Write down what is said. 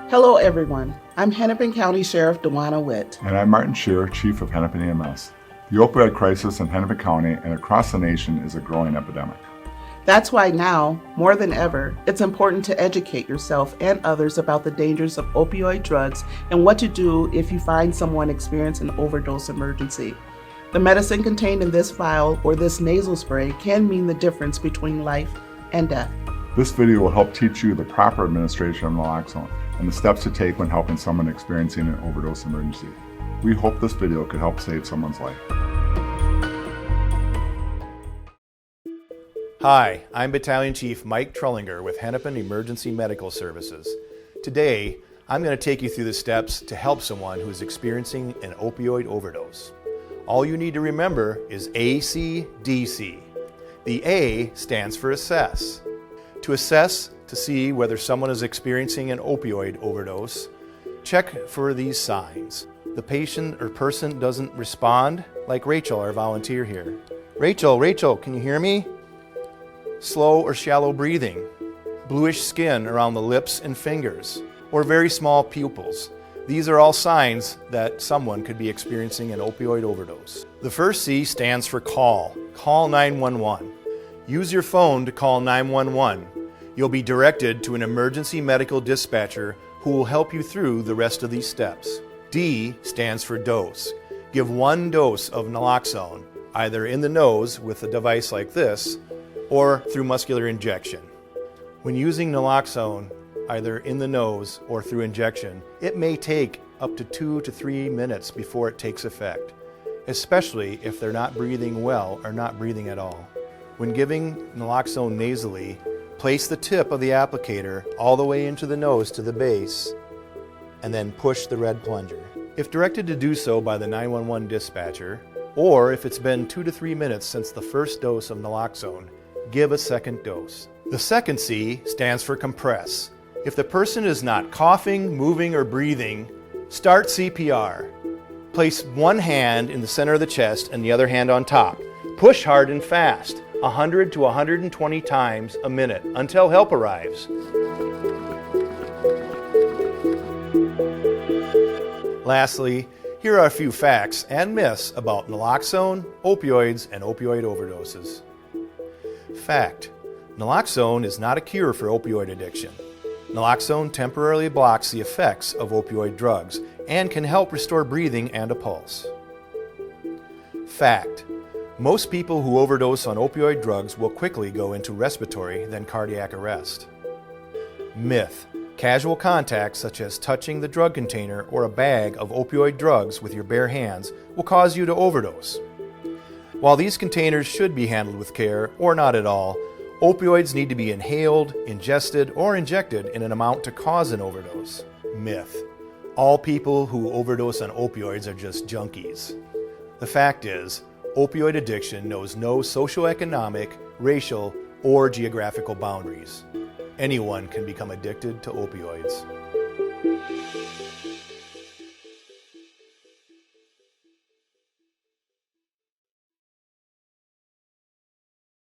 Hello, everyone. I'm Hennepin County Sheriff Dewana Witt. And I'm Martin Shear, Chief of Hennepin EMS. The opioid crisis in Hennepin County and across the nation is a growing epidemic. That's why now, more than ever, it's important to educate yourself and others about the dangers of opioid drugs and what to do if you find someone experiencing an overdose emergency. The medicine contained in this vial or this nasal spray can mean the difference between life and death. This video will help teach you the proper administration of naloxone and the steps to take when helping someone experiencing an overdose emergency. We hope this video could help save someone's life. Hi, I'm Battalion Chief Mike Trullinger with Hennepin Emergency Medical Services. Today, I'm going to take you through the steps to help someone who is experiencing an opioid overdose. All you need to remember is ACDC. The A stands for assess. To assess to see whether someone is experiencing an opioid overdose, check for these signs. The patient or person doesn't respond, like Rachel, our volunteer here. Rachel, can you hear me? Slow or shallow breathing, bluish skin around the lips and fingers, or very small pupils. These are all signs that someone could be experiencing an opioid overdose. The first C stands for call. Call 911. Use your phone to call 911. You'll be directed to an emergency medical dispatcher who will help you through the rest of these steps. D stands for dose. Give 1 dose of naloxone, either in the nose with a device like this, or through muscular injection. When using naloxone, either in the nose or through injection, it may take up to 2 to 3 minutes before it takes effect, especially if they're not breathing well or not breathing at all. When giving naloxone nasally, place the tip of the applicator all the way into the nose to the base, and then push the red plunger. If directed to do so by the 911 dispatcher, or if it's been 2 to 3 minutes since the first dose of naloxone, give a second dose. The second C stands for compress. If the person is not coughing, moving, or breathing, start CPR. Place one hand in the center of the chest and the other hand on top. Push hard and fast, 100 to 120 times a minute until help arrives. Lastly, here are a few facts and myths about naloxone, opioids, and opioid overdoses. Fact: naloxone is not a cure for opioid addiction. Naloxone temporarily blocks the effects of opioid drugs and can help restore breathing and a pulse. Fact: most people who overdose on opioid drugs will quickly go into respiratory, then cardiac arrest. Myth: casual contact, such as touching the drug container or a bag of opioid drugs with your bare hands, will cause you to overdose. While these containers should be handled with care, or not at all, opioids need to be inhaled, ingested, or injected in an amount to cause an overdose. Myth: all people who overdose on opioids are just junkies. The fact is, opioid addiction knows no socioeconomic, racial, or geographical boundaries. Anyone can become addicted to opioids.